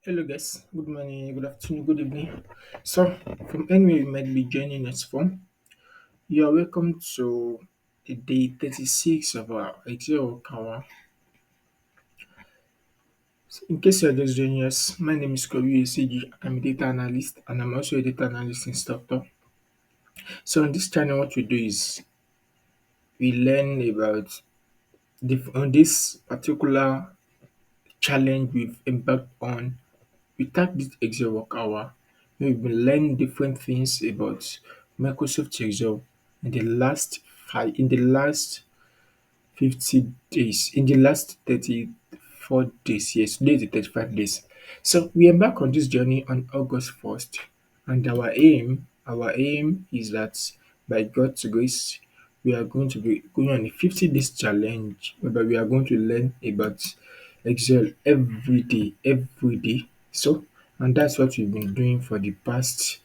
Hello guys, good morning, good afternoon, good evening. So, from anywhere you might be joining us from, you are welcome to the day 36 of our Excel WorkHour. So in case you are just joining us, my name is Kowiyy. I'm a data analyst and I'm also a data analyst instructor. So on this channel, what we do is we learn about on this particular challenge we've embarked on. We tag this Excel work hour. We've been learning different things about Microsoft Excel in the last 50 days, in the last 34 days. Yes, today is the 35 days. So we embark on this journey on August 1st, and our aim is that by God's grace, we are going to be going on a 50 days challenge whereby we are going to learn about Excel every day. So, and that's what we've been doing for the past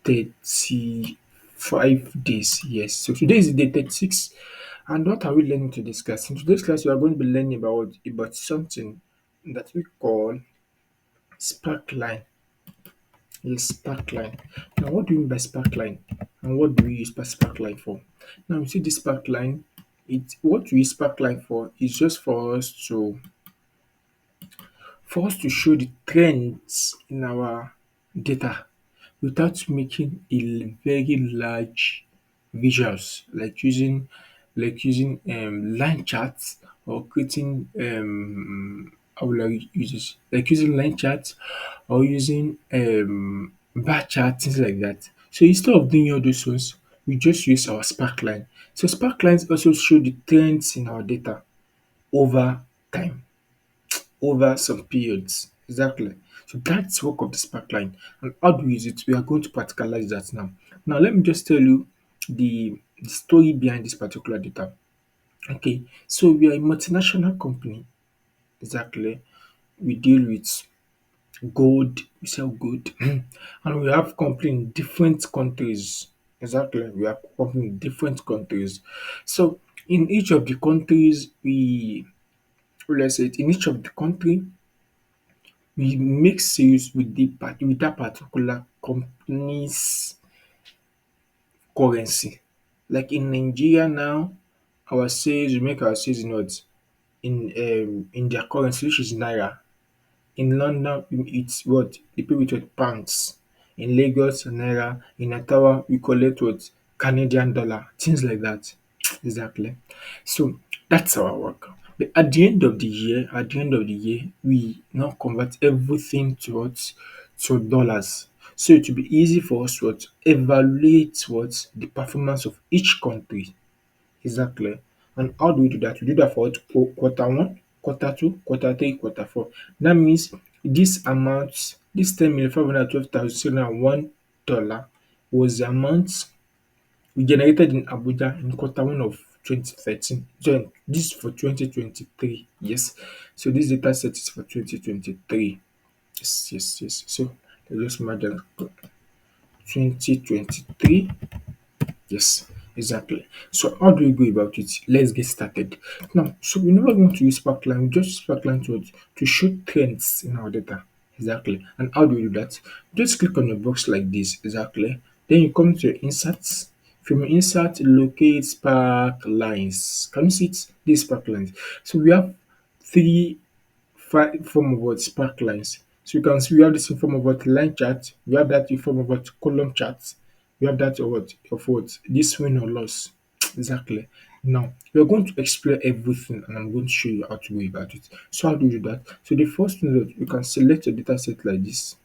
35 days. Yes. So today is day 36. And what are we learning to discuss? In today's class, we are going to be learning about something that we call Sparkline. Yes, Sparkline. Now, what do we mean by Sparkline? And what do we use Sparkline for? Now, you see this Sparkline, what we use Sparkline for is just for us to show the trends in our data without making a very large visuals like using line charts or creating how will I use this? Like using line charts or using bar chart, things like that. So instead of doing all those ones, we just use our Sparkline. So Sparklines also show the trends in our data over time, over some periods. Exactly. So that's work of the Sparkline. And how do we use it? We are going to practicalize that now. Now let me just tell you the story behind this particular data. Okay, so we are a multinational company. Exactly. We deal with gold, we sell gold, and we have company in different countries. Exactly. We have company in different countries. So in each of the countries, let's say it, in each of the country we make sales with with that particular company's currency. Like in Nigeria now, our sales we make our sales in what? In their currency, which is naira. In London, it's what? They pay with what? Pounds. In Lagos, naira. In Ottawa, we collect what? Canadian dollar. Things like that. Exactly. So that's our work. But at the end of the year, we now convert everything to what? To dollars. So it will be easy for us to what? Evaluate what? The performance of each country. Exactly. And how do we do that? We do that for what? Quarter one, quarter two, quarter three, quarter four. That means this amount, this 10,512,701 dollar was the amount we generated in Abuja in quarter one of 2013. So this is for 2023. Yes. So this data set is for 2023. Yes, yes, yes. So let's just mark that 2023. Yes, exactly. So how do we go about it? Let's get started. Now, so we never want to use Sparkline, we just use Sparkline to show trends in our data. Exactly. And how do we do that? Just click on a box like this. Exactly. Then you come to your inserts. From your insert, locate Sparklines. Can you see it? These Sparklines. So we have three form of what? Sparklines. So you can see we have this in form of what? Line chart. We have that in form of what? Column chart. We have that of what? This win or loss. Exactly. Now we are going to explore everything and I'm going to show you how to go about it. So how do you do that? So the first thing that you can select your data set like this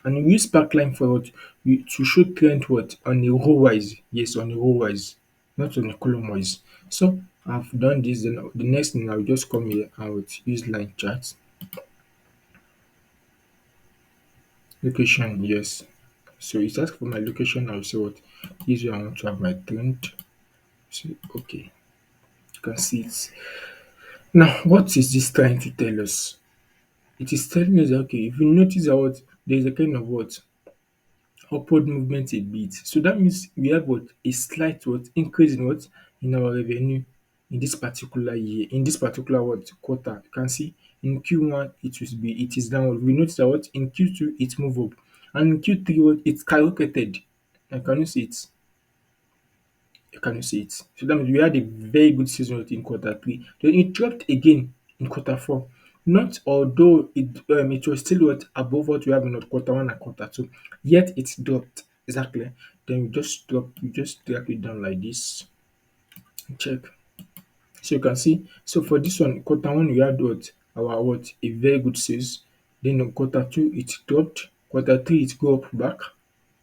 and you use Sparkline for what? To show trend what? On a row wise. Yes, on a row wise, not on a column wise. So I've done this, then the next thing I'll just come here and would use line chart. Location, yes. So it asks for my location. I'll say what? This way I want to have my trend. So okay, you can see it. Now, what is this trying to tell us? It is telling us that, okay, if you notice that what there's a kind of what upward movement a bit. So that means we have what? A slight what? Increase in what? In our revenue. in this particular year, in this particular what quarter. You can see in Q1 it is downward. We notice that what in Q2 it move up, and in Q3 what it skyrocketed. And can you see it? Can you see it? So that means we had a very good season in quarter three. Then it dropped again in quarter four. Not although it was still what above what we have in quarter one and quarter two, yet it dropped exactly. Then we just drag it down like this. Check. So you can see, so for this one, quarter one we had what a very good sales. Then on quarter two it dropped, quarter three it go up back,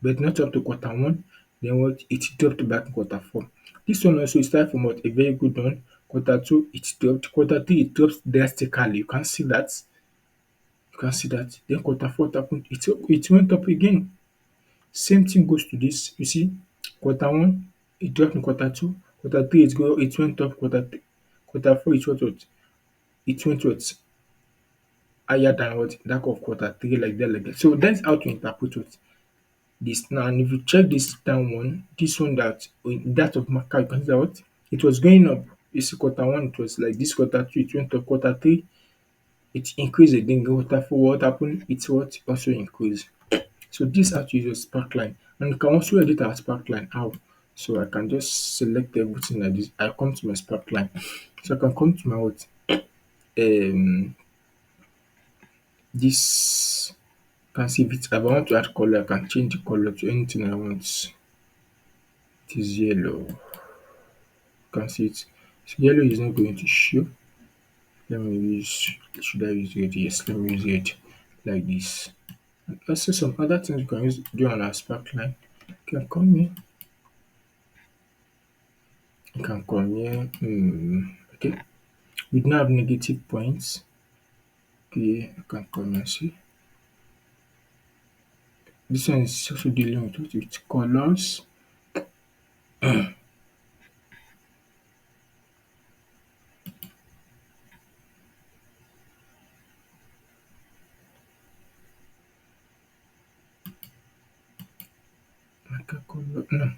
but not up to quarter one. Then what it dropped back in quarter four. This one also started from what a very good one. Quarter two it dropped, quarter three it drops drastically. You can see that. You can see that. Then quarter four happened, it went up again. Same thing goes to this. You see, quarter one it dropped in quarter two, quarter three it went up, quarter four it went what higher than what that of quarter three like that like that. So that's how to interpret what this now. And if you check this down one, this one that of marker, you can see that what it was going up. You see quarter one it was like this, quarter two it went up, quarter three it increased again, quarter four what happened? It's what also increased. So this how to use your Sparkline, and you can also edit our Sparkline. How? So I can just select everything like this. I come to my Sparkline. So I can come to my what? Um this can see if I want to add color, I can change the color to anything I want. It is yellow. You can see it. So yellow is not going to show. Let me use, should I use red? Yes, let me use red like this. And also some other things you can do on our Sparkline. You can come here. You can come here. Okay. We now have negative points. Okay, I can come and see. This one is also dealing with colors. Okay, color. No.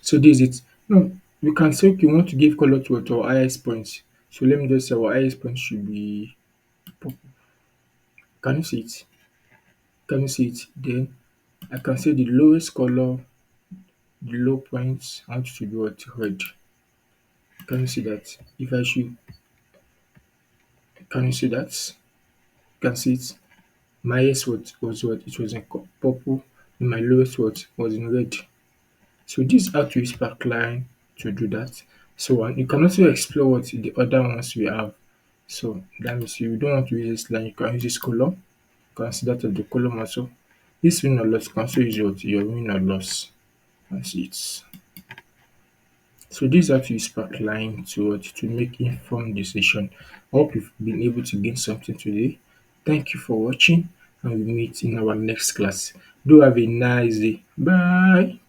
So this is it. No, we can say we want to give color to our highest points. So let me just say our highest point should be purple. Can you see it? Can you see it? Then I can say the lowest color, the low points, I want it to be what red. Can you see that? If I should, can you see that? Can see it? My highest was what? It was in purple. My lowest was in red. So this is how to use Sparkline to do that. So and you can also explore what the other ones we have. So that means if you don't want to use this line, you can use this column. You can see that of the column also. This win or loss, you can also use your win or loss. And see it. So this is how to use Sparkline to make informed decision. I hope you've been able to gain something today. Thank you for watching, and we meet in our next class. Do have a nice day. Bye.